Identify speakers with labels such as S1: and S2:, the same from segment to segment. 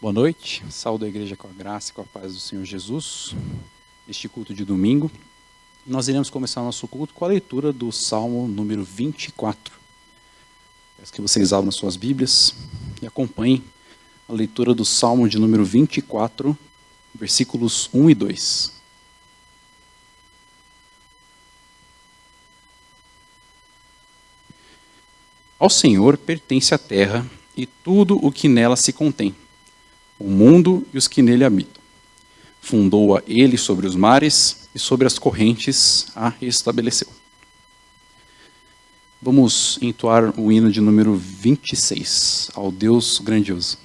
S1: Boa noite, saúdo a igreja com a graça e com a paz do Senhor Jesus. Este culto de domingo, nós iremos começar o nosso culto com a leitura do Salmo número 24. Peço que vocês abram suas Bíblias e acompanhem a leitura do Salmo de número 24, versículos 1 e 2. Ao Senhor pertence a terra e tudo o que nela se contém, o mundo e os que nele habitam. Fundou-a ele sobre os mares e sobre as correntes a estabeleceu. Vamos entoar o hino de número 26, ao Deus grandioso.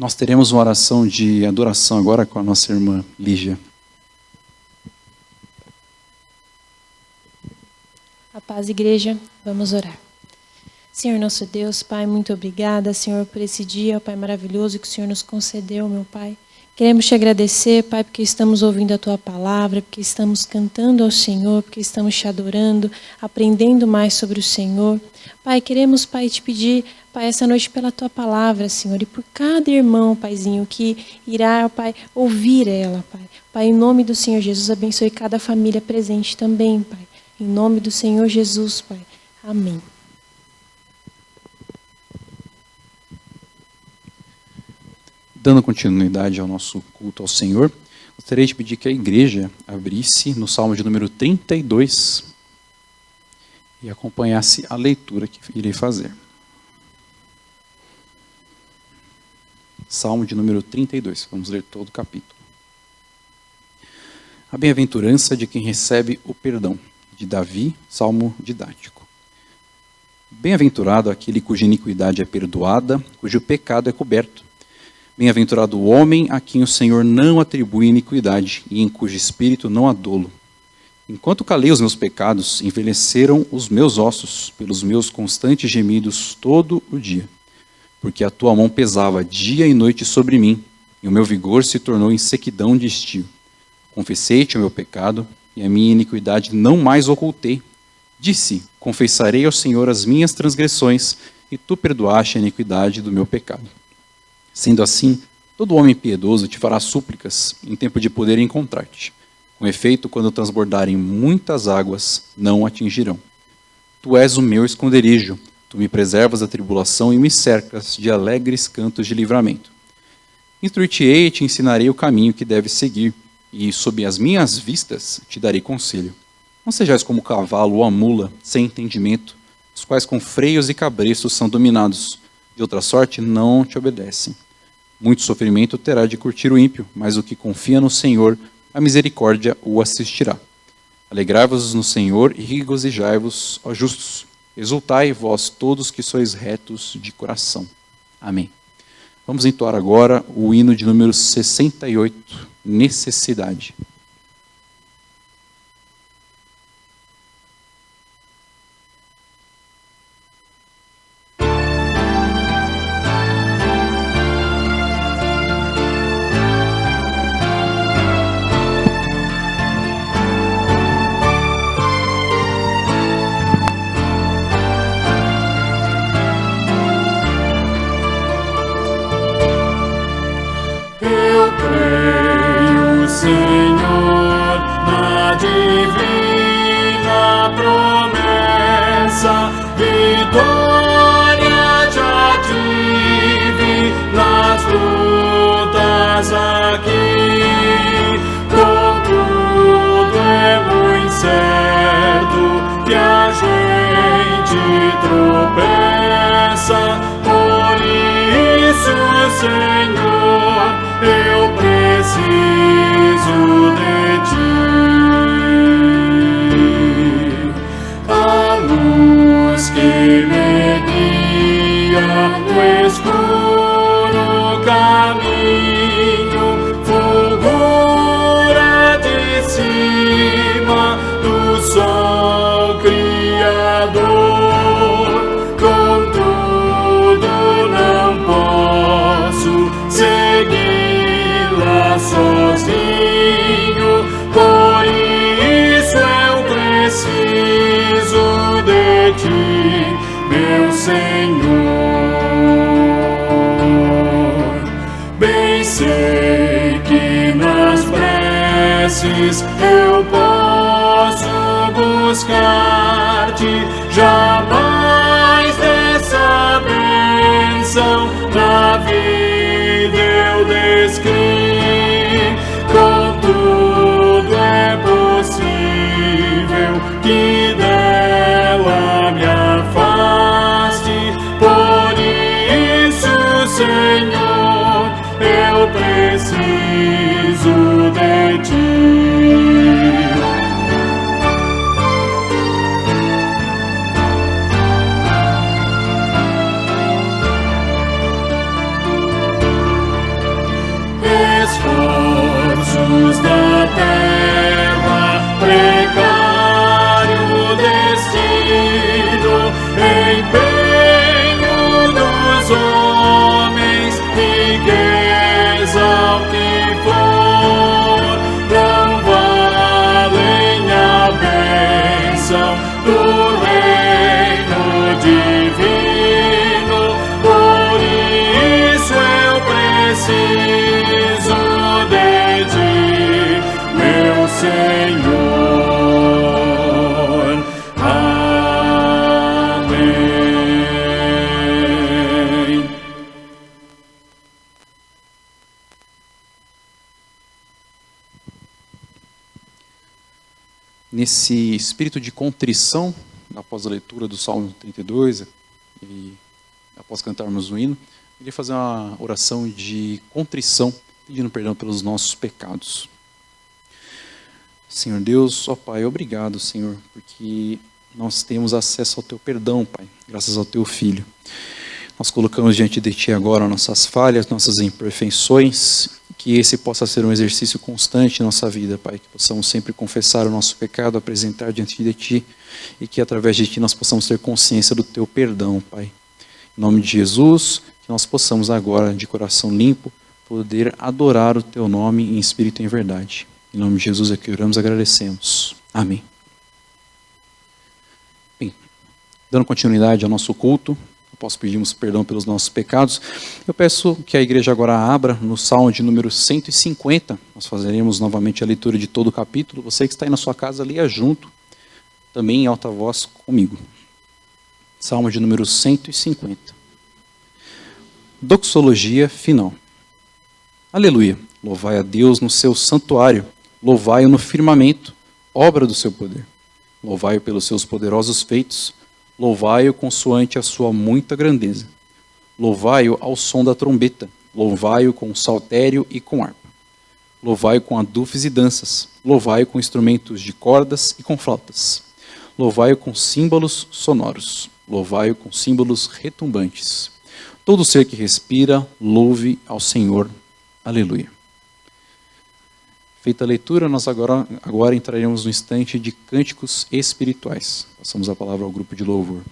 S1: Nós teremos uma oração de adoração agora com a nossa irmã Lígia.
S2: A paz, igreja, vamos orar. Senhor nosso Deus, Pai, muito obrigada, Senhor, por esse dia, Pai maravilhoso que o Senhor nos concedeu, meu Pai. Queremos te agradecer, Pai, porque estamos ouvindo a Tua palavra, porque estamos cantando ao Senhor, porque estamos te adorando, aprendendo mais sobre o Senhor. Pai, queremos, Pai, te pedir, Pai, essa noite pela Tua palavra, Senhor, e por cada irmão, Paizinho, que irá, Pai, ouvir ela, Pai. Pai, em nome do Senhor Jesus, abençoe cada família presente também, Pai. Em nome do Senhor Jesus, Pai. Amém.
S1: Dando continuidade ao nosso culto ao Senhor, gostaria de pedir que a igreja abrisse no Salmo de número 32 e acompanhasse a leitura que irei fazer. Salmo de número 32, vamos ler todo o capítulo. A bem-aventurança de quem recebe o perdão, de Davi, salmo didático. Bem-aventurado aquele cuja iniquidade é perdoada, cujo pecado é coberto. Bem-aventurado o homem a quem o Senhor não atribui iniquidade e em cujo espírito não há dolo. Enquanto calei os meus pecados, envelheceram os meus ossos pelos meus constantes gemidos todo o dia. Porque a tua mão pesava dia e noite sobre mim, e o meu vigor se tornou em sequidão de estio. Confessei-te o meu pecado, e a minha iniquidade não mais ocultei. Disse, confessarei ao Senhor as minhas transgressões, e tu perdoaste a iniquidade do meu pecado. Sendo assim, todo homem piedoso te fará súplicas em tempo de poder encontrar-te. Com efeito, quando transbordarem muitas águas, não atingirão. Tu és o meu esconderijo, tu me preservas da tribulação e me cercas de alegres cantos de livramento. Instruir-te-ei e te ensinarei o caminho que deves seguir, e sob as minhas vistas te darei conselho. Não sejais como o cavalo ou a mula, sem entendimento, os quais com freios e cabrestos são dominados. De outra sorte, não te obedecem. Muito sofrimento terá de curtir o ímpio, mas o que confia no Senhor, a misericórdia o assistirá. Alegrai-vos no Senhor e regozijai-vos, ó justos. Exultai, vós todos que sois retos de coração. Amém. Vamos entoar agora o hino de número 68, Necessidade.
S3: Eu posso buscar-te, jamais dessa bênção na vida eu descrevi. Contudo é possível que dela me afaste, por isso, Senhor, eu preciso de ti. Esforços da terra, precário destino, empenho dos homens, riqueza ao que Senhor. Amém.
S1: Nesse espírito de contrição, após a leitura do Salmo 32 e após cantarmos o hino, eu queria fazer uma oração de contrição, pedindo perdão pelos nossos pecados. Senhor Deus, ó Pai, obrigado, Senhor, porque nós temos acesso ao Teu perdão, Pai, graças ao Teu Filho. Nós colocamos diante de Ti agora nossas falhas, nossas imperfeições, que esse possa ser um exercício constante em nossa vida, Pai, que possamos sempre confessar o nosso pecado, apresentar diante de Ti, e que através de Ti nós possamos ter consciência do Teu perdão, Pai. Em nome de Jesus, que nós possamos agora, de coração limpo, poder adorar o Teu nome em espírito e em verdade. Em nome de Jesus é que oramos e agradecemos. Amém. Bem, dando continuidade ao nosso culto, após pedirmos perdão pelos nossos pecados, eu peço que a igreja agora abra no Salmo de número 150. Nós faremos novamente a leitura de todo o capítulo. Você que está aí na sua casa, leia junto, também em alta voz comigo. Salmo de número 150. Doxologia final. Aleluia. Louvai a Deus no seu santuário. Louvai-o no firmamento, obra do seu poder. Louvai-o pelos seus poderosos feitos. Louvai-o consoante a sua muita grandeza. Louvai-o ao som da trombeta. Louvai-o com saltério e com harpa. Louvai-o com adufes e danças. Louvai-o com instrumentos de cordas e com flautas. Louvai-o com símbolos sonoros. Louvai-o com símbolos retumbantes. Todo ser que respira, louve ao Senhor. Aleluia. Feita a leitura, nós agora entraremos no instante de cânticos espirituais. Passamos a palavra ao grupo de louvor.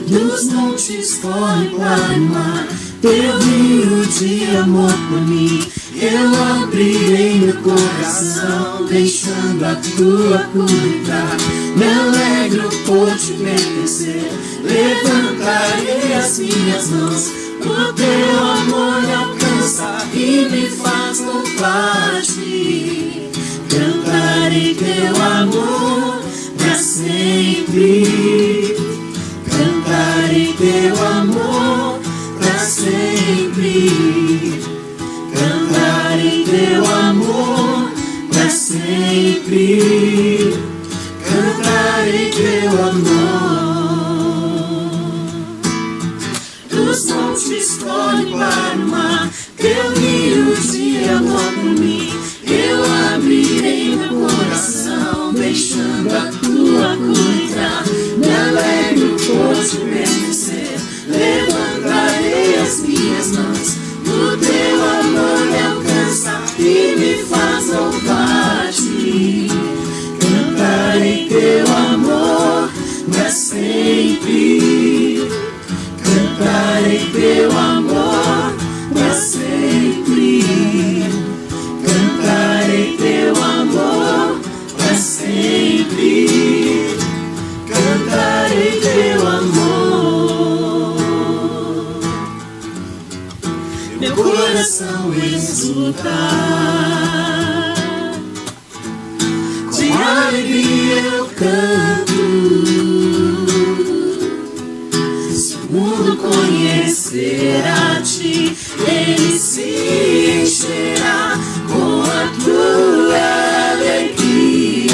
S4: Dos montes corre para o mar, teu rio de amor por mim. Eu abrirei meu coração, deixando a tua cura. Me alegro por te pertencer, levantarei as minhas mãos. O teu amor me alcança e me faz louvar-te. Cantarei teu amor pra sempre. Cantarei teu amor pra sempre. Cantarei teu amor pra sempre. Cantarei teu amor. Dos montes corre para o mar, teu rio de amor por mim. Eu abrirei meu coração, deixando a tua cura. Me alegro por te pertencer, levantarei as minhas mãos. O teu amor me alcança e me faz louvar-te. Cantarei teu amor pra sempre. Cantarei teu amor pra sempre. Cantarei teu amor pra sempre. Cantarei teu amor. Meu coração exulta, de alegria eu canto. Se o mundo conhecer a ti, ele se encherá com a tua alegria.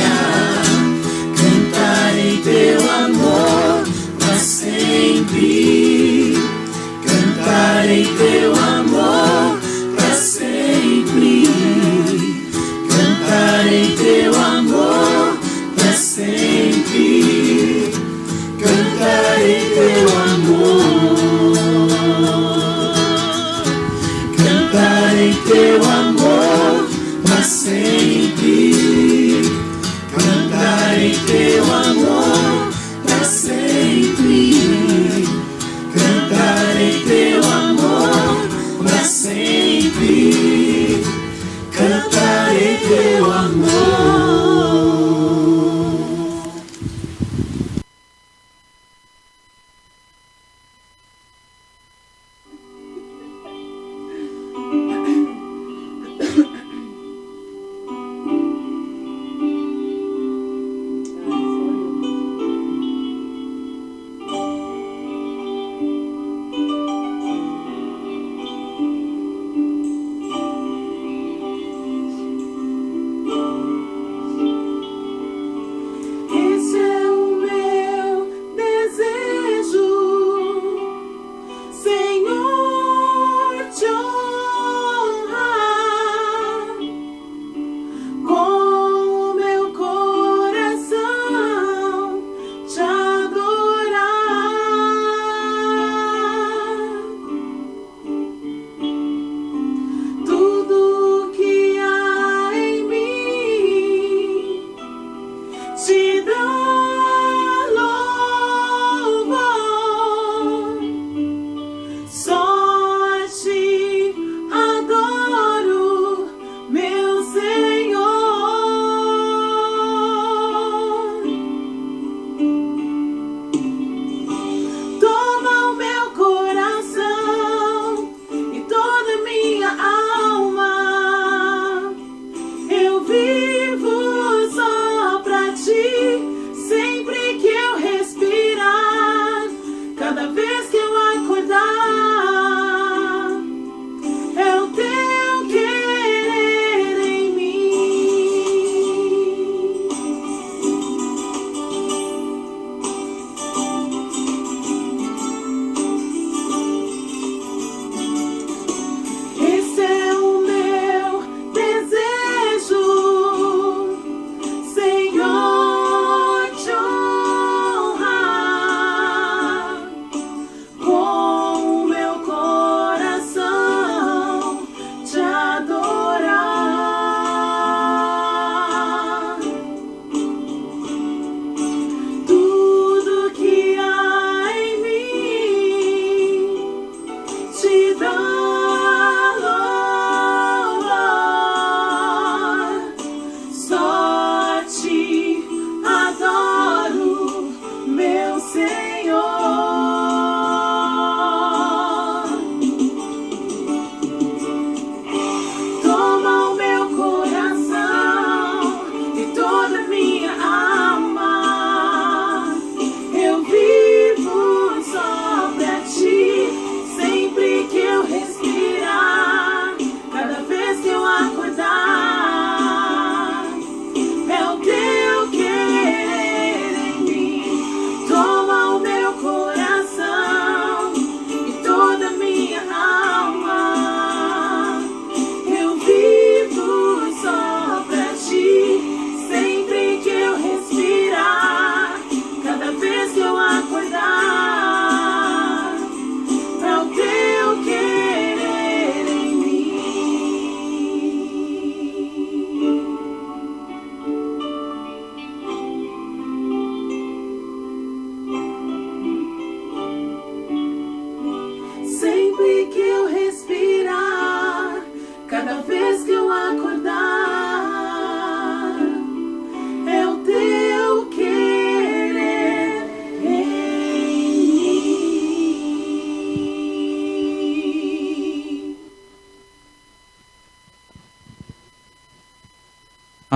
S4: Cantarei teu amor pra sempre. Cantarei teu amor pra sempre. Cantarei teu amor pra sempre. Cantarei teu amor. Cantarei teu amor pra sempre. Cantarei teu amor pra sempre.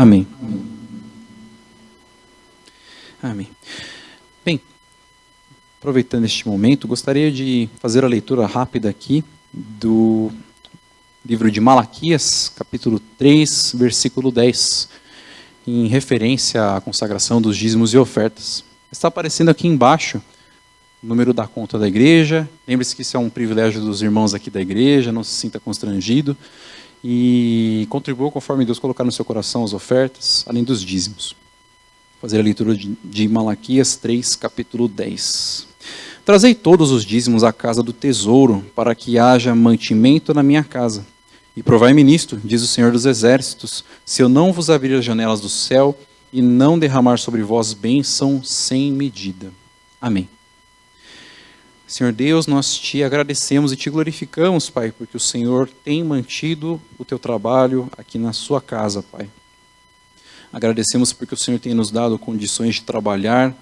S1: Amém. Amém. Bem, aproveitando este momento, gostaria de fazer a leitura rápida aqui do livro de Malaquias, capítulo 3, versículo 10, em referência à consagração dos dízimos e ofertas. Está aparecendo aqui embaixo o número da conta da igreja. Lembre-se que isso é um privilégio dos irmãos aqui da igreja, não se sinta constrangido. E contribua conforme Deus colocar no seu coração as ofertas, além dos dízimos. Vou fazer a leitura de Malaquias 3, capítulo 10. Trazei todos os dízimos à casa do tesouro, para que haja mantimento na minha casa. E provai-me nisto, diz o Senhor dos Exércitos, se eu não vos abrir as janelas do céu e não derramar sobre vós bênção sem medida. Amém. Senhor Deus, nós te agradecemos e te glorificamos, Pai, porque o Senhor tem mantido o teu trabalho aqui na sua casa, Pai. Agradecemos porque o Senhor tem nos dado condições de trabalhar,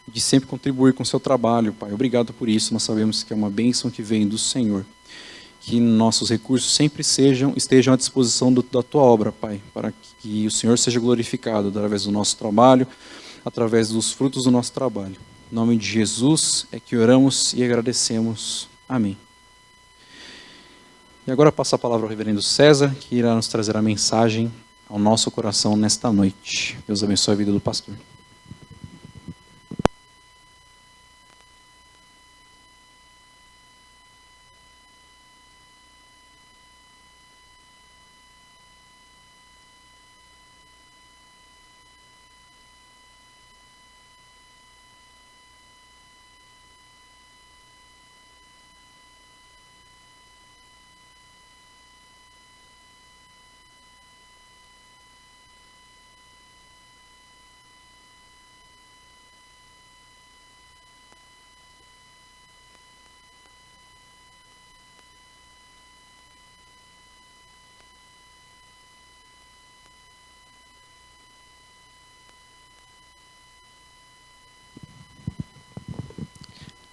S1: de sempre contribuir com o seu trabalho, Pai. Obrigado por isso, nós sabemos que é uma bênção que vem do Senhor. Que nossos recursos sempre estejam à disposição da tua obra, Pai, para que o Senhor seja glorificado através do nosso trabalho, através dos frutos do nosso trabalho. Em nome de Jesus é que oramos e agradecemos. Amém. E agora passo a palavra ao reverendo César, que irá nos trazer a mensagem ao nosso coração nesta noite. Deus abençoe a vida do pastor.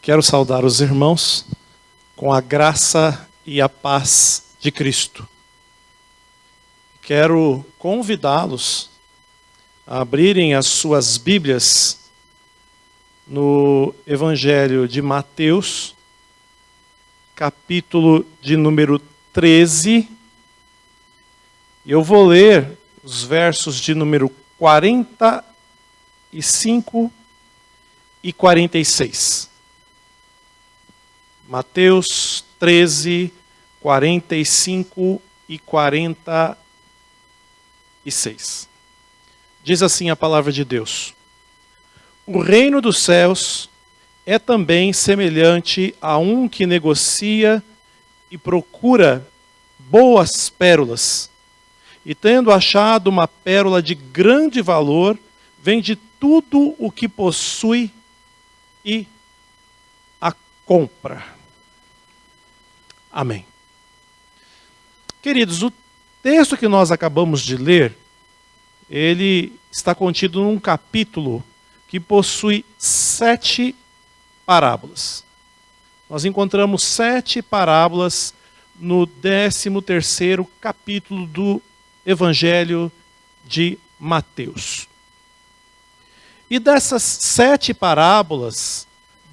S5: Quero saudar os irmãos com a graça e a paz de Cristo. Quero convidá-los a abrirem as suas Bíblias no Evangelho de Mateus, capítulo de número 13. Eu vou ler os versos de número 45 e 46. Mateus 13, 45 e 46. Diz assim a palavra de Deus: O reino dos céus é também semelhante a um que negocia e procura boas pérolas. E tendo achado uma pérola de grande valor, vende tudo o que possui e a compra. Amém. Queridos, o texto que nós acabamos de ler, ele está contido num capítulo que possui 7 parábolas. Nós encontramos 7 parábolas no 13º capítulo do Evangelho de Mateus. E dessas 7 parábolas,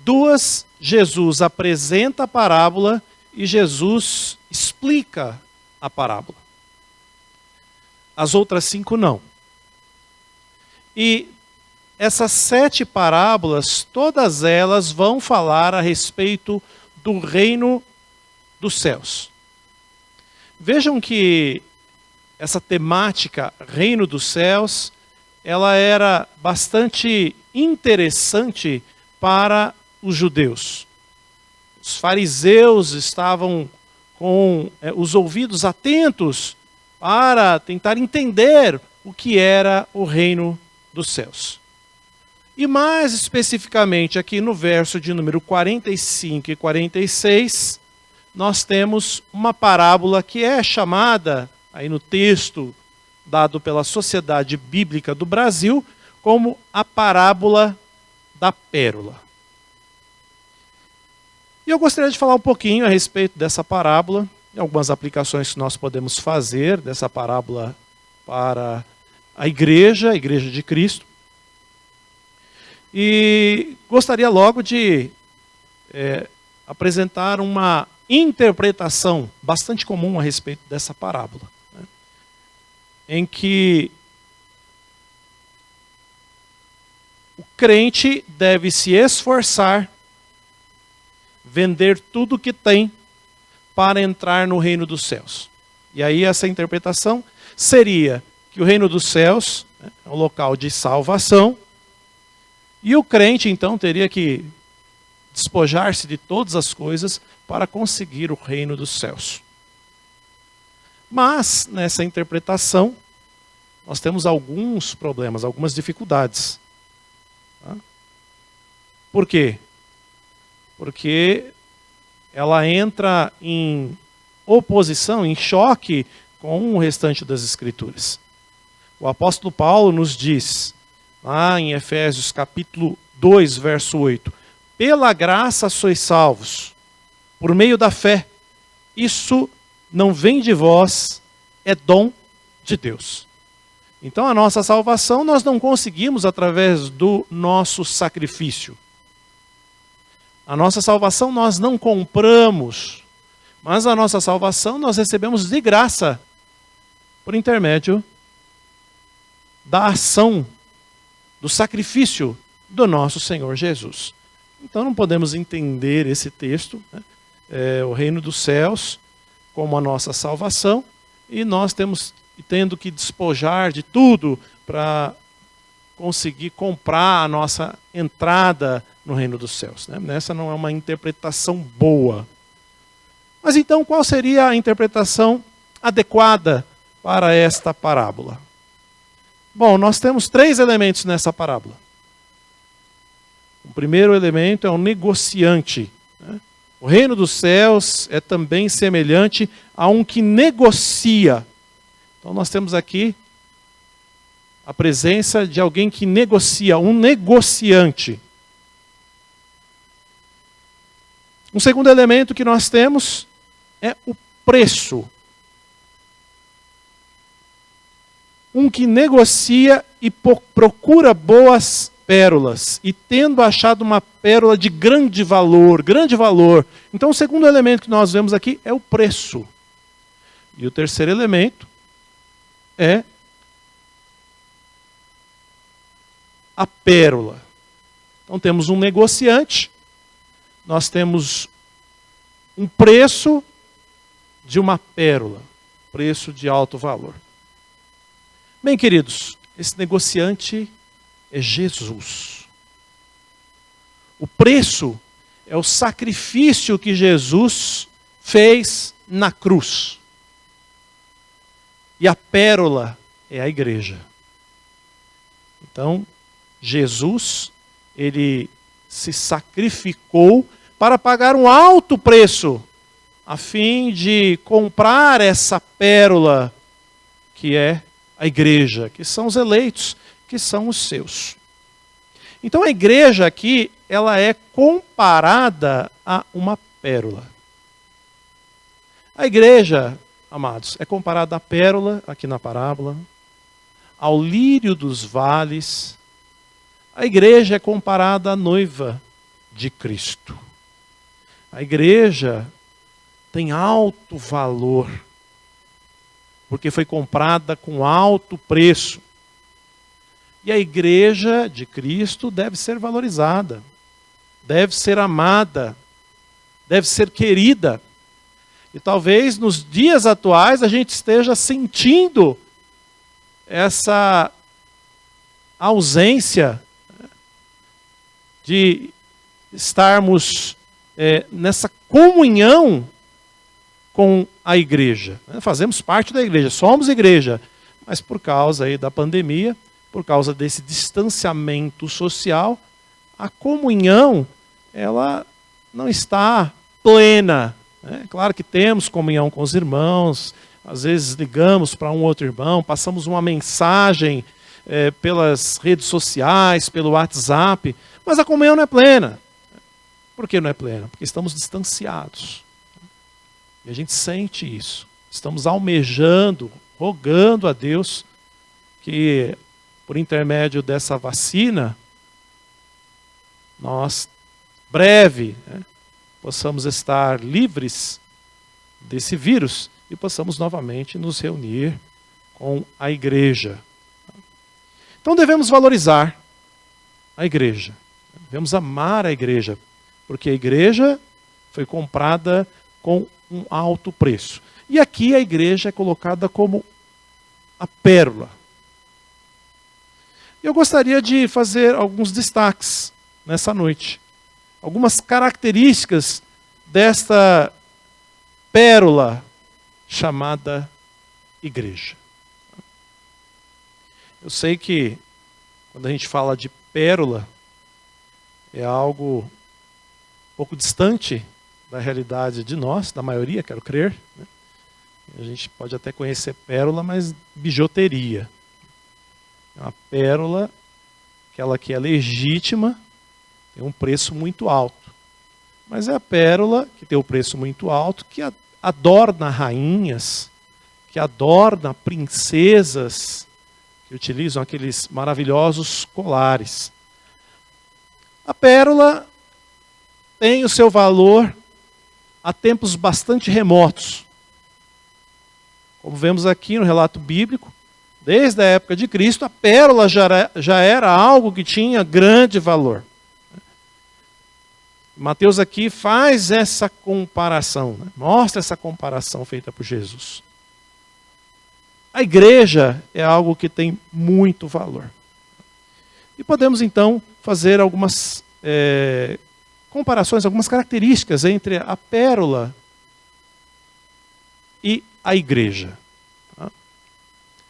S5: 2 Jesus apresenta a parábola e Jesus explica a parábola. As outras 5 não. E essas 7 parábolas, todas elas vão falar a respeito do reino dos céus. Vejam que essa temática, reino dos céus, ela era bastante interessante para os judeus. Os fariseus estavam com os ouvidos atentos para tentar entender o que era o reino dos céus. E mais especificamente aqui no verso de número 45 e 46, nós temos uma parábola que é chamada, aí no texto dado pela Sociedade Bíblica do Brasil, como a parábola da pérola. E eu gostaria de falar um pouquinho a respeito dessa parábola, e algumas aplicações que nós podemos fazer dessa parábola para a igreja de Cristo. E gostaria logo de apresentar uma interpretação bastante comum a respeito dessa parábola, né? Em que o crente deve se esforçar, vender tudo que tem para entrar no reino dos céus. E aí essa interpretação seria que o reino dos céus é um local de salvação, e o crente então teria que despojar-se de todas as coisas para conseguir o reino dos céus. Mas nessa interpretação nós temos alguns problemas, algumas dificuldades. Tá? Por quê? Porque ela entra em oposição, em choque com o restante das Escrituras. O apóstolo Paulo nos diz, lá em Efésios capítulo 2, verso 8, pela graça sois salvos, por meio da fé. Isso não vem de vós, é dom de Deus. Então a nossa salvação nós não conseguimos através do nosso sacrifício. A nossa salvação nós não compramos, mas a nossa salvação nós recebemos de graça, por intermédio da ação, do sacrifício do nosso Senhor Jesus. Então não podemos entender esse texto, né? O reino dos céus como a nossa salvação, e nós tendo que despojar de tudo para conseguir comprar a nossa entrada no reino dos céus, né? Essa não é uma interpretação boa. Mas então qual seria a interpretação adequada para esta parábola? Bom, nós temos 3 elementos nessa parábola. O primeiro elemento é o negociante, né? O reino dos céus é também semelhante a um que negocia. Então nós temos aqui a presença de alguém que negocia, um negociante. Um segundo elemento que nós temos é o preço. Um que negocia e procura boas pérolas, e tendo achado uma pérola de grande valor. Então o segundo elemento que nós vemos aqui é o preço. E o terceiro elemento é a pérola. Então temos um negociante, nós temos um preço de uma pérola, preço de alto valor. Bem, queridos, esse negociante é Jesus. O preço é o sacrifício que Jesus fez na cruz. E a pérola é a igreja. Então, Jesus, ele se sacrificou para pagar um alto preço, a fim de comprar essa pérola que é a igreja, que são os eleitos, que são os seus. Então a igreja aqui, ela é comparada a uma pérola. A igreja, amados, é comparada à pérola, aqui na parábola, ao lírio dos vales. A igreja é comparada à noiva de Cristo. A igreja tem alto valor, porque foi comprada com alto preço. E a igreja de Cristo deve ser valorizada, deve ser amada, deve ser querida. E talvez nos dias atuais a gente esteja sentindo essa ausência de estarmos nessa comunhão com a igreja. Fazemos parte da igreja, somos igreja, mas por causa aí da pandemia, por causa desse distanciamento social, a comunhão, ela não está plena. Claro que temos comunhão com os irmãos, às vezes ligamos para um outro irmão, passamos uma mensagem pelas redes sociais, pelo WhatsApp, mas a comunhão não é plena. Por que não é plena? Porque estamos distanciados. E a gente sente isso. Estamos almejando, rogando a Deus que, por intermédio dessa vacina, nós, breve, possamos estar livres desse vírus e possamos novamente nos reunir com a igreja. Então devemos valorizar a igreja, devemos amar a igreja, porque a igreja foi comprada com um alto preço. E aqui a igreja é colocada como a pérola. Eu gostaria de fazer alguns destaques nessa noite. Algumas características desta pérola chamada igreja. Eu sei que quando a gente fala de pérola, é algo um pouco distante da realidade de nós, da maioria, quero crer, né? A gente pode até conhecer pérola, mas bijuteria. É uma pérola, aquela que é legítima, tem um preço muito alto. Mas é a pérola que tem o preço muito alto, que adorna rainhas, que adorna princesas, que utilizam aqueles maravilhosos colares. A pérola tem o seu valor há tempos bastante remotos. Como vemos aqui no relato bíblico, desde a época de Cristo, a pérola já era algo que tinha grande valor. Mateus aqui faz essa comparação, né? Mostra essa comparação feita por Jesus. A igreja é algo que tem muito valor. E podemos então fazer algumas comparações, algumas características entre a pérola e a igreja.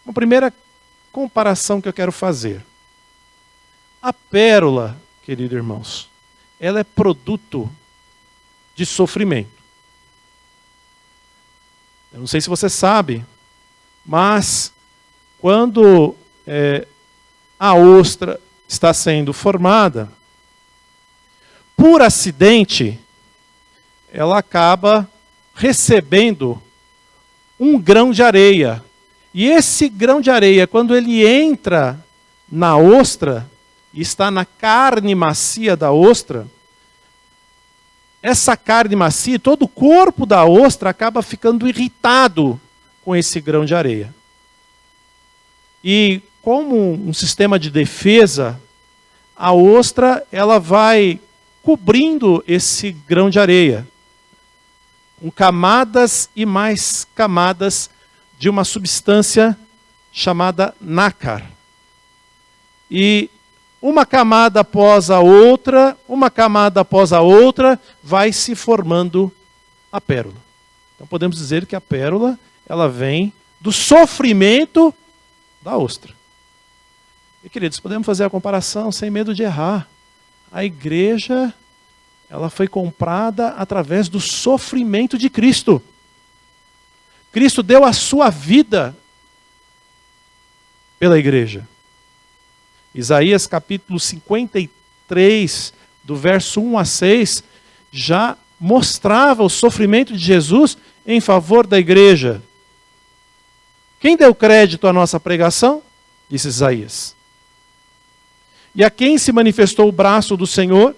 S5: Uma primeira comparação que eu quero fazer. A pérola, queridos irmãos, ela é produto de sofrimento. Eu não sei se você sabe, mas quando a ostra está sendo formada, por acidente, ela acaba recebendo um grão de areia. E esse grão de areia, quando ele entra na ostra, e está na carne macia da ostra, essa carne macia, todo o corpo da ostra acaba ficando irritado com esse grão de areia. E como um sistema de defesa, a ostra ela vai cobrindo esse grão de areia, com camadas e mais camadas de uma substância chamada nácar. E uma camada após a outra, vai se formando a pérola. Então podemos dizer que a pérola, ela vem do sofrimento da ostra. E queridos, podemos fazer a comparação sem medo de errar. A igreja, ela foi comprada através do sofrimento de Cristo. Cristo deu a sua vida pela igreja. Isaías capítulo 53, do verso 1 a 6, já mostrava o sofrimento de Jesus em favor da igreja. Quem deu crédito à nossa pregação? Disse Isaías. E a quem se manifestou o braço do Senhor?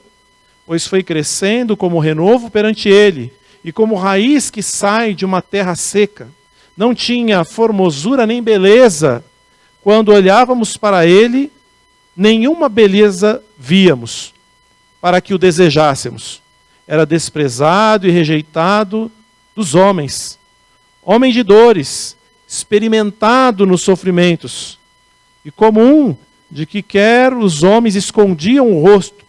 S5: Pois foi crescendo como renovo perante ele, e como raiz que sai de uma terra seca. Não tinha formosura nem beleza. Quando olhávamos para ele, nenhuma beleza víamos, para que o desejássemos. Era desprezado e rejeitado dos homens. Homem de dores, experimentado nos sofrimentos. E como um de que quer os homens escondiam o rosto,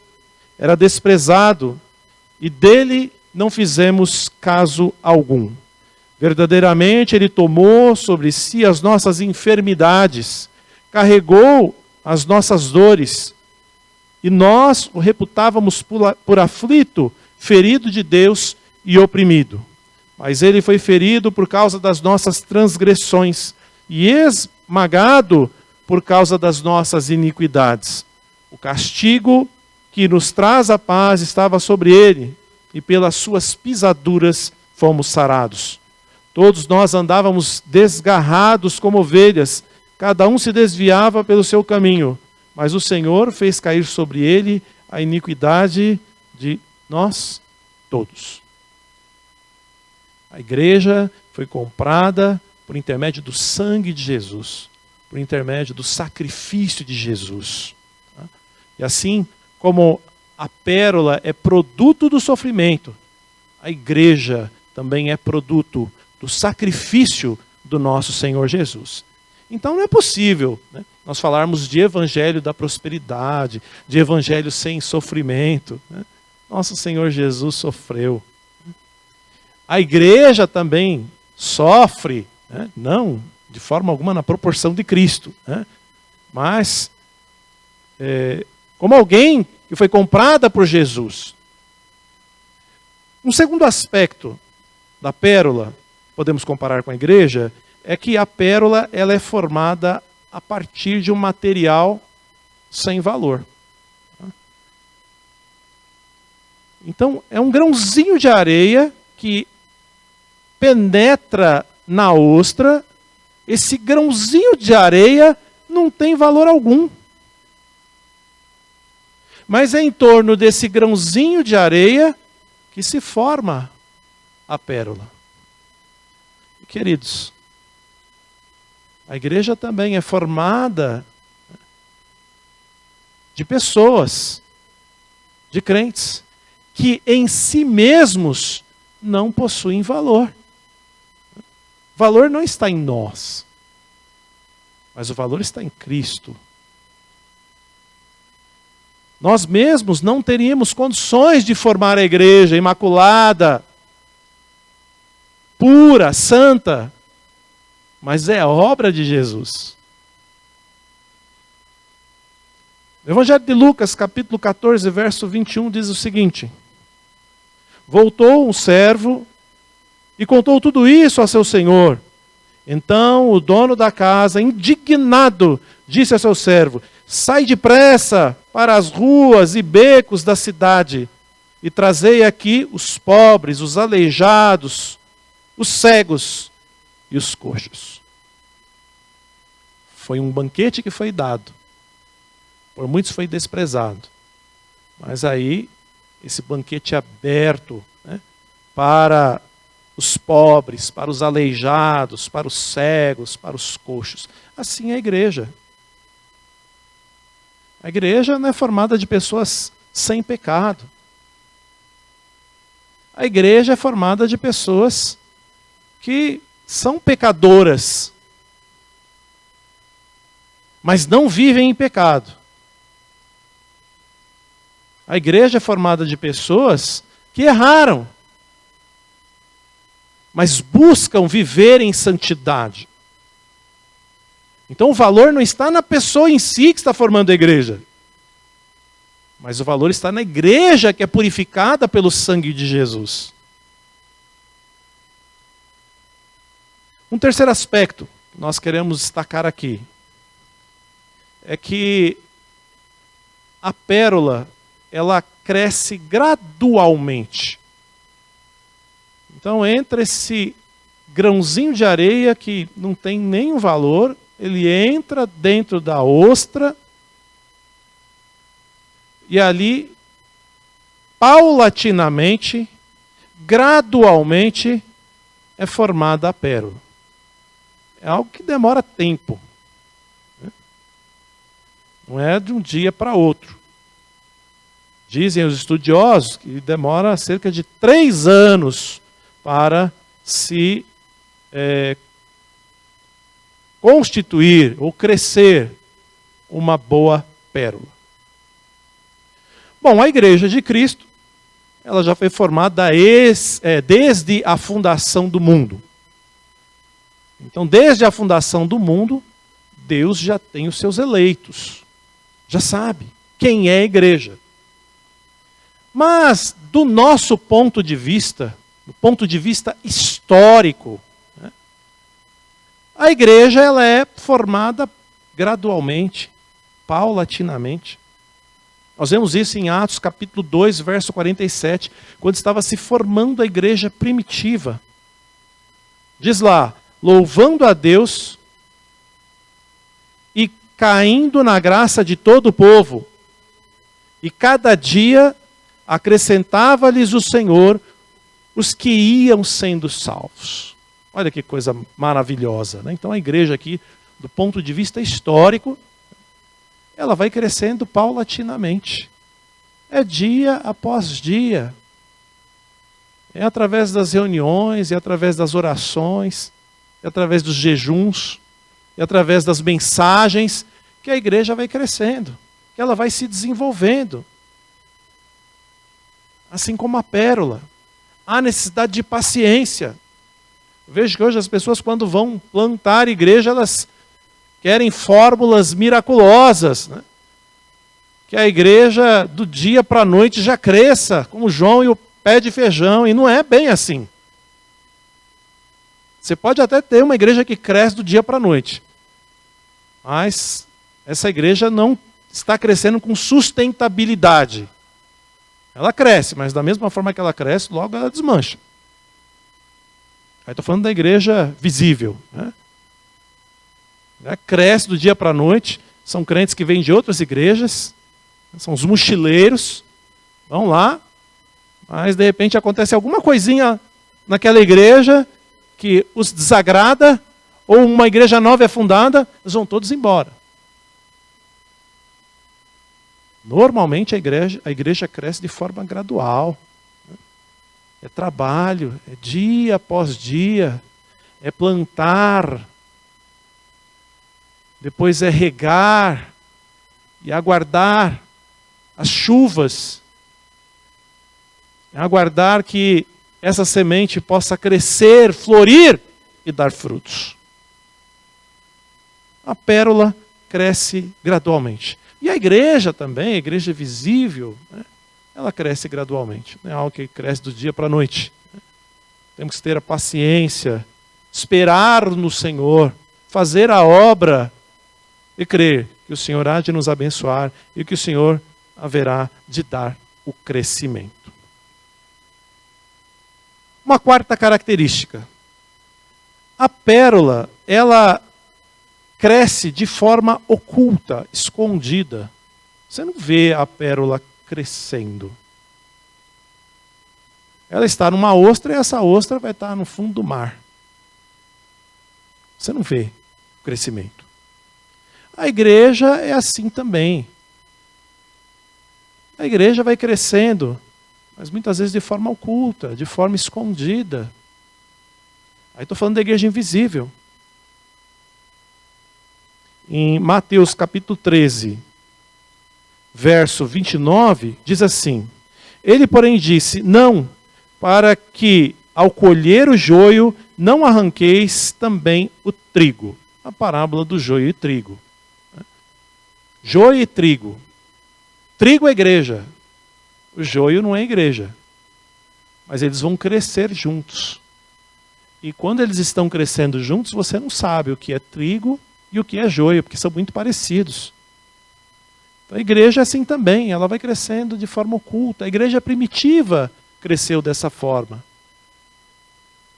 S5: era desprezado, e dele não fizemos caso algum. Verdadeiramente ele tomou sobre si as nossas enfermidades, carregou as nossas dores, e nós o reputávamos por aflito, ferido de Deus e oprimido. Mas ele foi ferido por causa das nossas transgressões, e esmagado por causa das nossas iniquidades. O castigo que nos traz a paz estava sobre ele, e pelas suas pisaduras fomos sarados. Todos nós andávamos desgarrados como ovelhas, cada um se desviava pelo seu caminho, mas o Senhor fez cair sobre ele a iniquidade de nós todos. A igreja foi comprada por intermédio do sangue de Jesus, por intermédio do sacrifício de Jesus. E assim como a pérola é produto do sofrimento, a igreja também é produto do sacrifício do nosso Senhor Jesus. Então não é possível, né, nós falarmos de evangelho da prosperidade, de evangelho sem sofrimento. Né? Nosso Senhor Jesus sofreu. A igreja também sofre, né? Não de forma alguma na proporção de Cristo, né? Mas como alguém que foi comprada por Jesus. Um segundo aspecto da pérola, podemos comparar com a igreja, é que a pérola ela é formada a partir de um material sem valor. Então, é um grãozinho de areia que penetra na ostra. Esse grãozinho de areia não tem valor algum. Mas é em torno desse grãozinho de areia que se forma a pérola. Queridos, a igreja também é formada de pessoas, de crentes, que em si mesmos não possuem valor. Valor não está em nós, mas o valor está em Cristo. Nós mesmos não teríamos condições de formar a igreja imaculada, pura, santa, mas é a obra de Jesus. O Evangelho de Lucas, capítulo 14, verso 21, diz o seguinte: voltou um servo e contou tudo isso a seu senhor. Então o dono da casa, indignado, disse a seu servo: sai depressa para as ruas e becos da cidade e trazei aqui os pobres, os aleijados, os cegos e os coxos. Foi um banquete que foi dado. Por muitos foi desprezado. Mas aí, esse banquete aberto, né, para os pobres, para os aleijados, para os cegos, para os coxos. Assim é a igreja. A igreja não é formada de pessoas sem pecado. A igreja é formada de pessoas que são pecadoras, mas não vivem em pecado. A igreja é formada de pessoas que erraram, mas buscam viver em santidade. Então o valor não está na pessoa em si que está formando a igreja, mas o valor está na igreja que é purificada pelo sangue de Jesus. Um terceiro aspecto que nós queremos destacar aqui é que a pérola, ela cresce gradualmente. Então, entre esse grãozinho de areia que não tem nenhum valor, ele entra dentro da ostra e ali, paulatinamente, gradualmente, é formada a pérola. É algo que demora tempo. Não é de um dia para outro. Dizem os estudiosos que demora cerca de 3 anos para se constituir ou crescer uma boa pérola. Bom, a Igreja de Cristo, ela já foi formada desde a fundação do mundo. Então, desde a fundação do mundo, Deus já tem os seus eleitos. Já sabe quem é a igreja. Mas, do nosso ponto de vista, do ponto de vista histórico, né, a igreja ela é formada gradualmente, paulatinamente. Nós vemos isso em Atos capítulo 2, verso 47, quando estava se formando a igreja primitiva. Diz lá: louvando a Deus caindo na graça de todo o povo. E cada dia acrescentava-lhes o Senhor os que iam sendo salvos. Olha que coisa maravilhosa, né? Então a igreja aqui, do ponto de vista histórico, ela vai crescendo paulatinamente. É dia após dia. É através das reuniões, é através das orações, é através dos jejuns, é através das mensagens que a igreja vai crescendo, que ela vai se desenvolvendo. Assim como a pérola. Há necessidade de paciência. Eu vejo que hoje as pessoas, quando vão plantar igreja, elas querem fórmulas miraculosas, né? Que a igreja do dia para a noite já cresça, como João e o pé de feijão, e não é bem assim. Você pode até ter uma igreja que cresce do dia para a noite, mas essa igreja não está crescendo com sustentabilidade. Ela cresce, mas da mesma forma que ela cresce, logo ela desmancha. Aí estou falando da igreja visível, né? Ela cresce do dia para a noite, são crentes que vêm de outras igrejas, são os mochileiros, vão lá, mas de repente acontece alguma coisinha naquela igreja que os desagrada, ou uma igreja nova é fundada, eles vão todos embora. Normalmente a igreja cresce de forma gradual. É trabalho, é dia após dia, é plantar, depois é regar e aguardar as chuvas, é aguardar que essa semente possa crescer, florir e dar frutos. A pérola cresce gradualmente. E a igreja também, a igreja visível, né, ela cresce gradualmente. Não é algo que cresce do dia para a noite. Temos que ter a paciência, esperar no Senhor, fazer a obra e crer que o Senhor há de nos abençoar e que o Senhor haverá de dar o crescimento. Uma quarta característica. A pérola, ela cresce de forma oculta, escondida. Você não vê a pérola crescendo. Ela está numa ostra e essa ostra vai estar no fundo do mar. Você não vê o crescimento. A igreja é assim também. A igreja vai crescendo, mas muitas vezes de forma oculta, de forma escondida. Aí estou falando da igreja invisível. Em Mateus capítulo 13, verso 29, diz assim: Ele, porém, disse, não, para que ao colher o joio não arranqueis também o trigo. A parábola do joio e trigo. Joio e trigo. Trigo é igreja. O joio não é igreja. Mas eles vão crescer juntos. E quando eles estão crescendo juntos, você não sabe o que é trigo e o que é joio, porque são muito parecidos. A igreja é assim também, ela vai crescendo de forma oculta. A igreja primitiva cresceu dessa forma.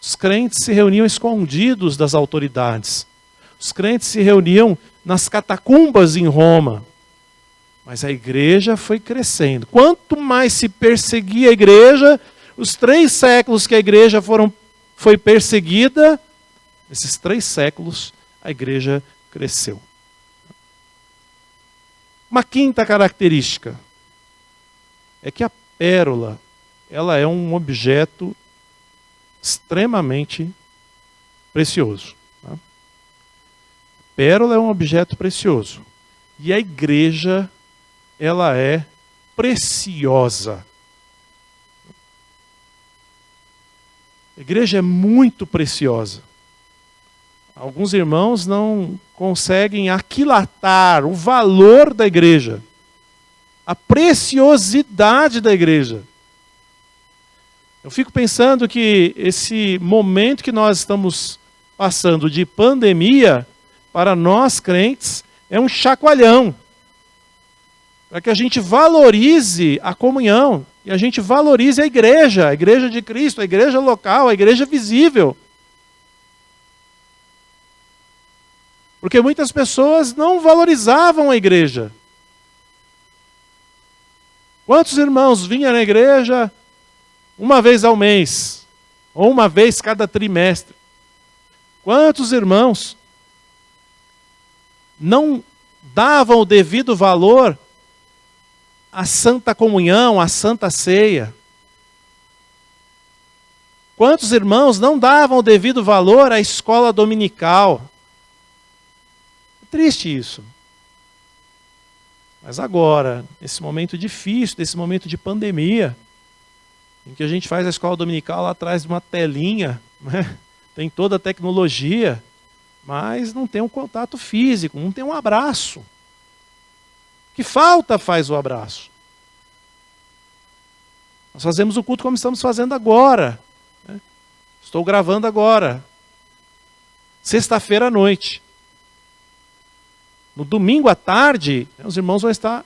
S5: Os crentes se reuniam escondidos das autoridades. Os crentes se reuniam nas catacumbas em Roma. Mas a igreja foi crescendo. Quanto mais se perseguia a igreja, os 3 séculos que a igreja foi perseguida, nesses 3 séculos a igreja cresceu. Uma quinta característica é que a pérola, ela é um objeto extremamente precioso. Tá? A pérola é um objeto precioso. E a igreja, ela é preciosa. A igreja é muito preciosa. Alguns irmãos não conseguem aquilatar o valor da igreja, a preciosidade da igreja. Eu fico pensando que esse momento que nós estamos passando de pandemia, para nós crentes, é um chacoalhão. Para que a gente valorize a comunhão, e a gente valorize a igreja de Cristo, a igreja local, a igreja visível. Porque muitas pessoas não valorizavam a igreja. Quantos irmãos vinham na igreja uma vez ao mês? Ou uma vez cada trimestre? Quantos irmãos não davam o devido valor à Santa Comunhão, à Santa Ceia? Quantos irmãos não davam o devido valor à escola dominical? É triste isso. Mas agora, nesse momento difícil, nesse momento de pandemia, em que a gente faz a escola dominical lá atrás de uma telinha, né? Tem toda a tecnologia, mas não tem um contato físico, não tem um abraço. Que falta faz o abraço? Nós fazemos o culto como estamos fazendo agora. Né? Estou gravando agora. Sexta-feira à noite. No domingo à tarde, os irmãos vão estar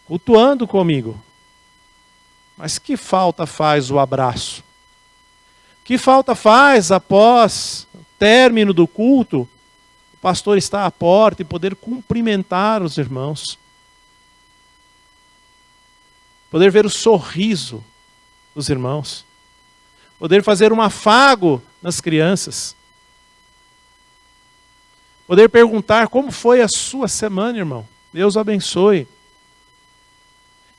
S5: cultuando comigo. Mas que falta faz o abraço? Que falta faz após o término do culto, o pastor estar à porta e poder cumprimentar os irmãos? Poder ver o sorriso dos irmãos. Poder fazer um afago nas crianças. Poder perguntar como foi a sua semana, irmão. Deus abençoe.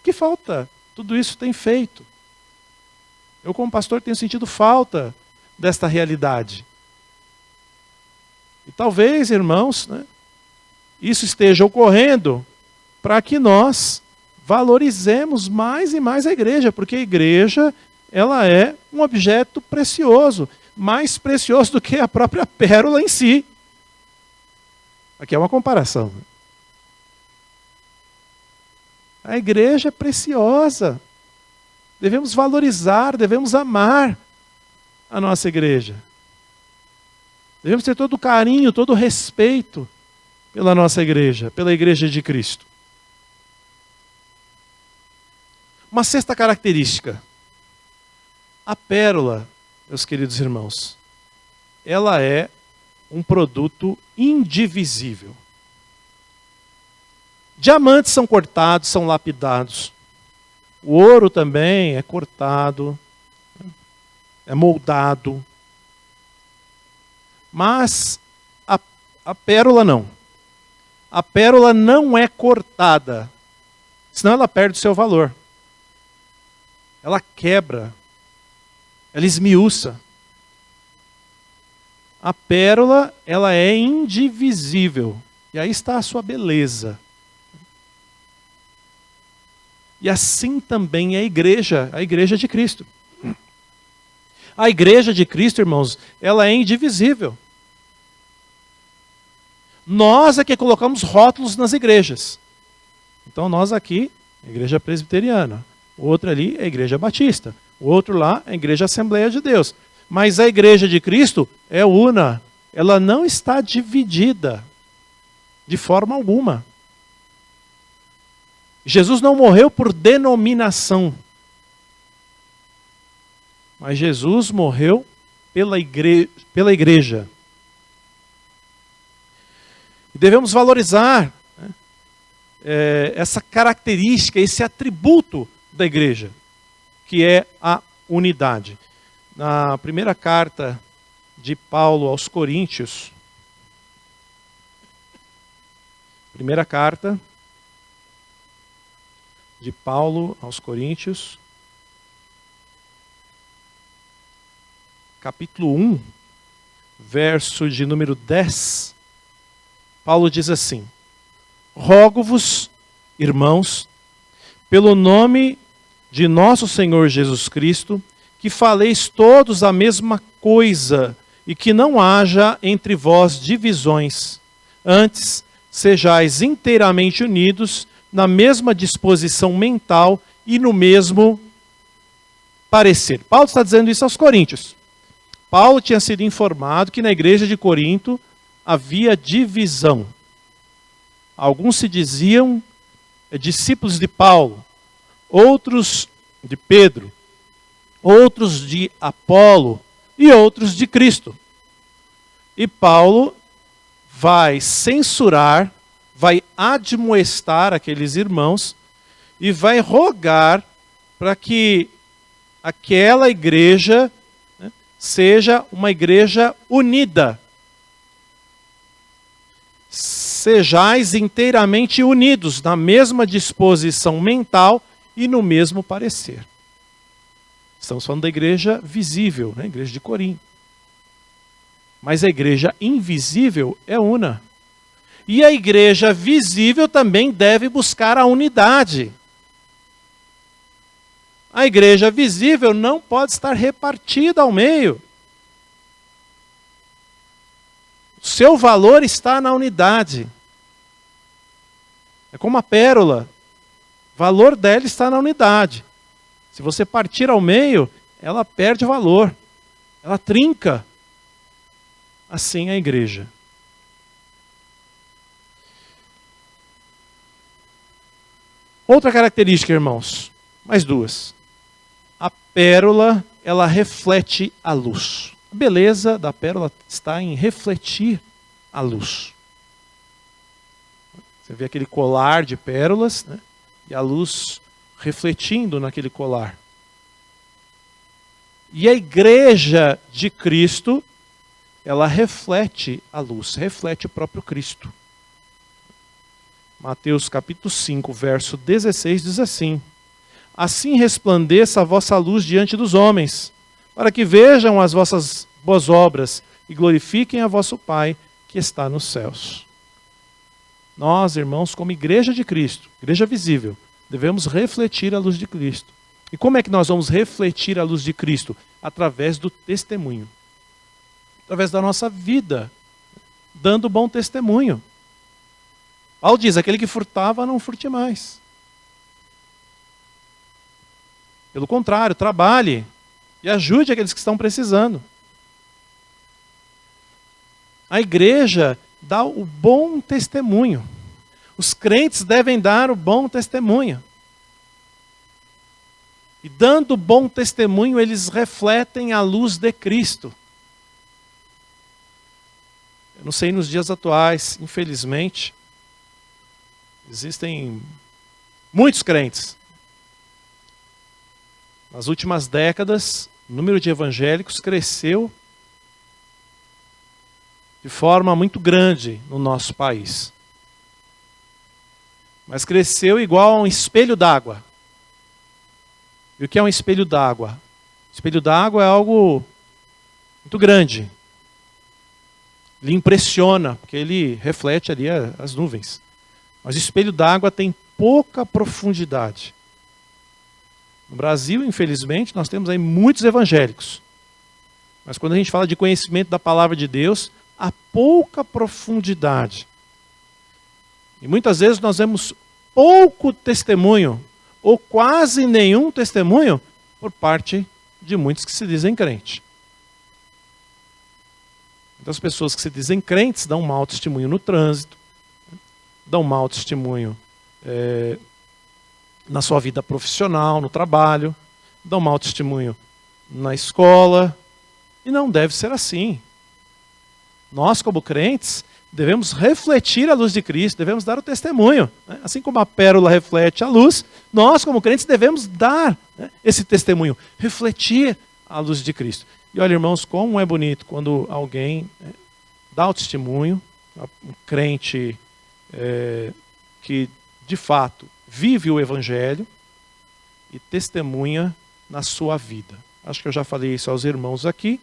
S5: Que falta tudo isso tem feito? Eu, como pastor, tenho sentido falta desta realidade. E talvez, irmãos, né, isso esteja ocorrendo para que nós valorizemos mais e mais a igreja, porque a igreja, ela é um objeto precioso, mais precioso do que a própria pérola em si. Aqui é uma comparação. A igreja é preciosa. Devemos valorizar, devemos amar a nossa igreja. Devemos ter todo o carinho, todo o respeito pela nossa igreja, pela igreja de Cristo. Uma sexta característica. A pérola, meus queridos irmãos, ela é um produto indivisível. Diamantes são cortados, são lapidados. O ouro também é cortado, é moldado. Mas a pérola não. A pérola não é cortada, senão ela perde o seu valor. Ela quebra, ela esmiuça. A pérola, ela é indivisível. E aí está a sua beleza. E assim também é a igreja de Cristo. A igreja de Cristo, irmãos, ela é indivisível. Nós é que colocamos rótulos nas igrejas. Então nós aqui, a igreja presbiteriana. O outro ali é a igreja batista. O outro lá é a igreja Assembleia de Deus. Mas a igreja de Cristo é una. Ela não está dividida de forma alguma. Jesus não morreu por denominação. Mas Jesus morreu pela igreja. E devemos valorizar, né, essa característica, esse atributo da igreja, que é a unidade. Na primeira carta de Paulo aos Coríntios, primeira carta de Paulo aos Coríntios, capítulo 1, verso de número 10, Paulo diz assim: rogo-vos, irmãos, pelo nome de nosso Senhor Jesus Cristo, que faleis todos a mesma coisa e que não haja entre vós divisões. Antes, sejais inteiramente unidos na mesma disposição mental e no mesmo parecer. Paulo está dizendo isso aos coríntios. Paulo tinha sido informado que na igreja de Corinto havia divisão. Alguns se diziam discípulos de Paulo, outros de Pedro, outros de Apolo e outros de Cristo. E Paulo vai censurar, vai admoestar aqueles irmãos e vai rogar para que aquela igreja, né, seja uma igreja unida. Sejais inteiramente unidos na mesma disposição mental e no mesmo parecer. Estamos falando da igreja visível, né? A igreja de Corinto. Mas a igreja invisível é una. E a igreja visível também deve buscar a unidade. A igreja visível não pode estar repartida ao meio. O seu valor está na unidade. É como a pérola. O valor dela está na unidade. Se você partir ao meio, ela perde valor. Ela trinca. Assim é a igreja. Outra característica, irmãos. Mais duas. A pérola, ela reflete a luz. A beleza da pérola está em refletir a luz. Você vê aquele colar de pérolas, né? E a luz refletindo naquele colar. E a igreja de Cristo, ela reflete a luz, reflete o próprio Cristo. Mateus capítulo 5, verso 16 diz assim: assim resplandeça a vossa luz diante dos homens, para que vejam as vossas boas obras e glorifiquem a vosso Pai que está nos céus. Nós, irmãos, como igreja de Cristo, igreja visível, devemos refletir a luz de Cristo. E como é que nós vamos refletir a luz de Cristo? Através do testemunho. Através da nossa vida, dando bom testemunho. Paulo diz, aquele que furtava, não furte mais. Pelo contrário, trabalhe e ajude aqueles que estão precisando. A igreja dá o bom testemunho. Os crentes devem dar o bom testemunho. E dando bom testemunho, eles refletem a luz de Cristo. Eu não sei nos dias atuais, infelizmente, existem muitos crentes. Nas últimas décadas, o número de evangélicos cresceu de forma muito grande no nosso país. Mas cresceu igual a um espelho d'água. E o que é um espelho d'água? Espelho d'água é algo muito grande. Ele impressiona, porque ele reflete ali as nuvens. Mas o espelho d'água tem pouca profundidade. No Brasil, infelizmente, nós temos aí muitos evangélicos. Mas quando a gente fala de conhecimento da palavra de Deus, há pouca profundidade. E muitas vezes nós vemos pouco testemunho, ou quase nenhum testemunho, por parte de muitos que se dizem crentes. Então as pessoas que se dizem crentes dão mau testemunho no trânsito, dão mau testemunho na sua vida profissional, no trabalho, dão mau testemunho na escola, e não deve ser assim. Nós, como crentes, devemos refletir a luz de Cristo, devemos dar o testemunho. Né? Assim como a pérola reflete a luz, nós, como crentes, devemos dar, né, esse testemunho, refletir a luz de Cristo. E olha, irmãos, como é bonito quando alguém dá o testemunho, um crente que, de fato, vive o Evangelho e testemunha na sua vida. Acho que eu já falei isso aos irmãos aqui.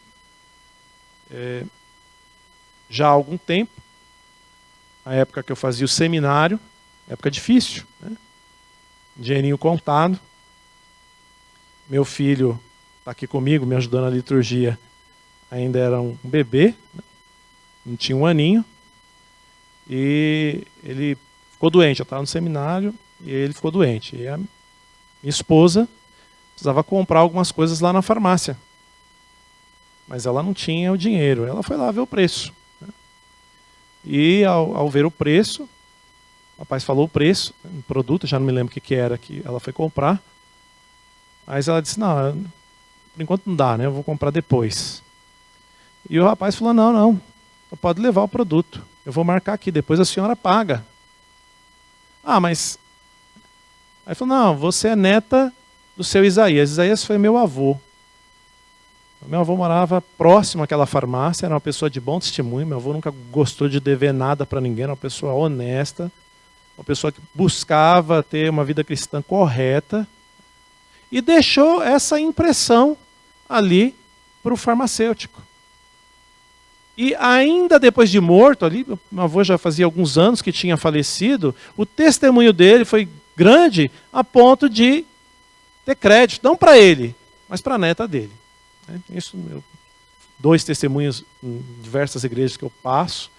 S5: Já há algum tempo, na época que eu fazia o seminário, época difícil, né? Dinheirinho contado. Meu filho está aqui comigo, me ajudando na liturgia, ainda era um bebê, né? Não tinha um aninho, e ele ficou doente. Eu estava no seminário e ele ficou doente. E a minha esposa precisava comprar algumas coisas lá na farmácia, mas ela não tinha o dinheiro. Ela foi lá ver o preço. E ao ver o preço, o rapaz falou o preço, um produto, já não me lembro o que era, que ela foi comprar. Mas ela disse, não, por enquanto não dá, né? Eu vou comprar depois. E o rapaz falou, não, pode levar o produto. Eu vou marcar aqui, depois a senhora paga. Ah, mas... Aí falou, não, você é neta do seu Isaías. Isaías foi meu avô. Meu avô morava próximo àquela farmácia, era uma pessoa de bom testemunho. Meu avô nunca gostou de dever nada para ninguém, era uma pessoa honesta, uma pessoa que buscava ter uma vida cristã correta. E deixou essa impressão ali para o farmacêutico. E ainda depois de morto, ali, meu avô já fazia alguns anos que tinha falecido, o testemunho dele foi grande a ponto de ter crédito, não para ele, mas para a neta dele. Isso, 2 testemunhos em diversas igrejas que eu passo,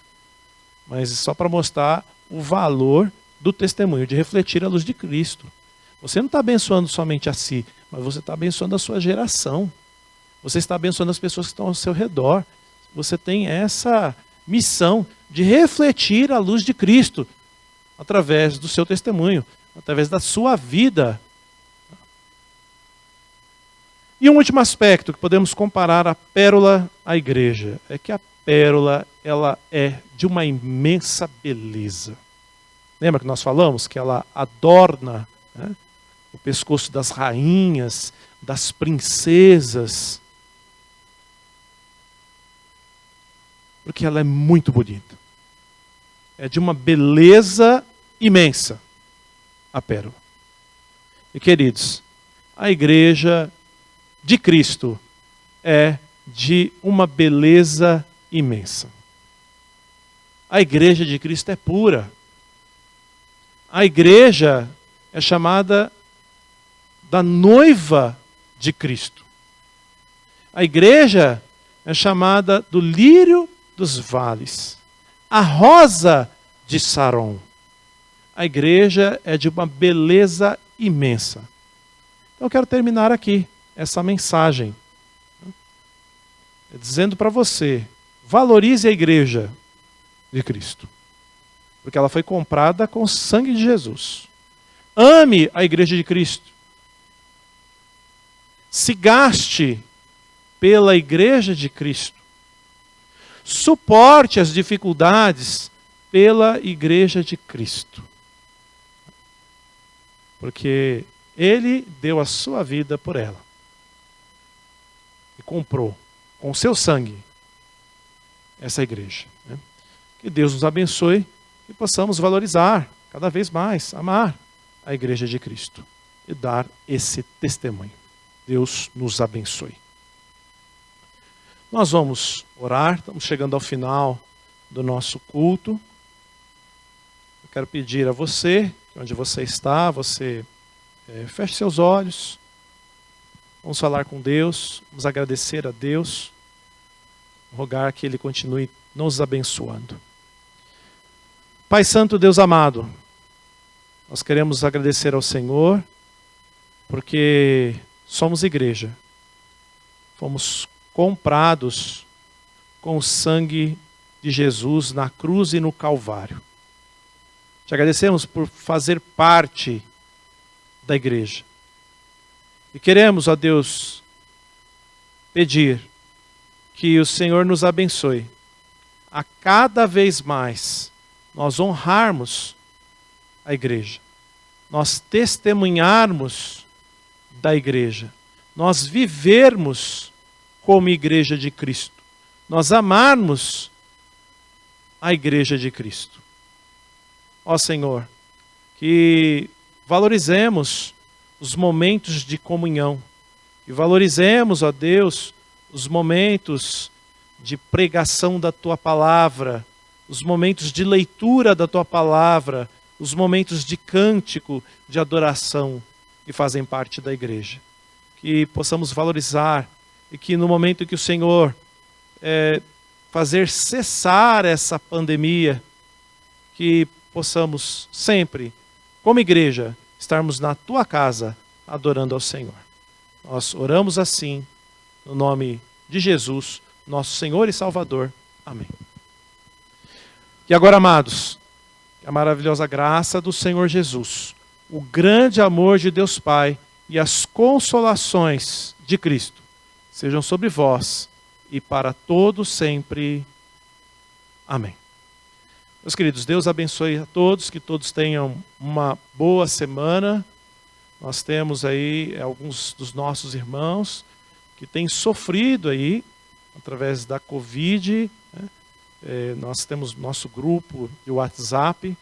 S5: mas só para mostrar o valor do testemunho, de refletir a luz de Cristo. Você não está abençoando somente a si, mas você está abençoando a sua geração. Você está abençoando as pessoas que estão ao seu redor. Você tem essa missão de refletir a luz de Cristo através do seu testemunho, através da sua vida. E um último aspecto que podemos comparar a pérola à igreja é que a pérola ela é de uma imensa beleza. Lembra que nós falamos que ela adorna, né, o pescoço das rainhas, das princesas? Porque ela é muito bonita. É de uma beleza imensa, a pérola. E queridos, a igreja de Cristo é de uma beleza imensa. A igreja de Cristo é pura. A igreja é chamada da noiva de Cristo. A igreja é chamada do lírio dos vales, a rosa de Saron. A igreja é de uma beleza imensa. Então eu quero terminar aqui essa mensagem, dizendo para você, valorize a igreja de Cristo, porque ela foi comprada com o sangue de Jesus. Ame a igreja de Cristo. Se gaste pela igreja de Cristo. Suporte as dificuldades pela igreja de Cristo. Porque Ele deu a sua vida por ela. E comprou com o seu sangue essa igreja. Né? Que Deus nos abençoe e possamos valorizar cada vez mais, amar a igreja de Cristo e dar esse testemunho. Deus nos abençoe. Nós vamos orar, estamos chegando ao final do nosso culto. Eu quero pedir a você, onde você está, você feche seus olhos. Vamos falar com Deus, vamos agradecer a Deus, rogar que Ele continue nos abençoando. Pai Santo, Deus amado, nós queremos agradecer ao Senhor, porque somos igreja, fomos comprados com o sangue de Jesus na cruz e no Calvário. Te agradecemos por fazer parte da igreja. E queremos, ó Deus, pedir que o Senhor nos abençoe a cada vez mais nós honrarmos a igreja, nós testemunharmos da igreja, nós vivermos como igreja de Cristo, nós amarmos a igreja de Cristo. Ó Senhor, que valorizemos os momentos de comunhão, e valorizemos, ó Deus, os momentos de pregação da Tua Palavra, os momentos de leitura da Tua Palavra, os momentos de cântico, de adoração, que fazem parte da igreja. Que possamos valorizar, e que no momento que o Senhor fazer cessar essa pandemia, que possamos sempre, como igreja, estarmos na Tua casa, adorando ao Senhor. Nós oramos assim, no nome de Jesus, nosso Senhor e Salvador. Amém. E agora, amados, a maravilhosa graça do Senhor Jesus, o grande amor de Deus Pai e as consolações de Cristo sejam sobre vós e para todos sempre. Amém. Meus queridos, Deus abençoe a todos, que todos tenham uma boa semana. Nós temos aí alguns dos nossos irmãos que têm sofrido aí através da Covid, né? Nós temos nosso grupo de WhatsApp,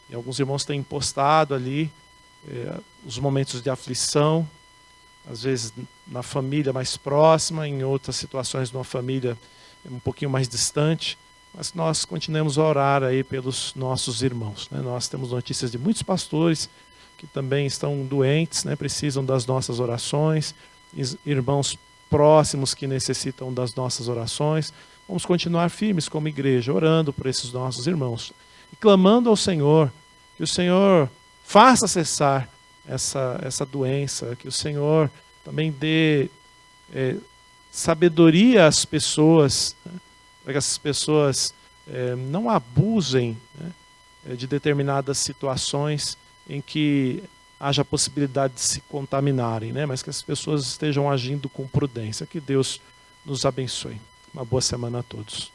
S5: e alguns irmãos têm postado ali os momentos de aflição, às vezes na família mais próxima, em outras situações numa família um pouquinho mais distante, mas nós continuamos a orar aí pelos nossos irmãos, né? Nós temos notícias de muitos pastores que também estão doentes, né? Precisam das nossas orações, irmãos próximos que necessitam das nossas orações. Vamos continuar firmes como igreja, orando por esses nossos irmãos e clamando ao Senhor, que o Senhor faça cessar essa doença, que o Senhor também dê sabedoria às pessoas, né? Para que essas pessoas não abusem, né, de determinadas situações em que haja a possibilidade de se contaminarem, né? Mas que as pessoas estejam agindo com prudência. Que Deus nos abençoe. Uma boa semana a todos.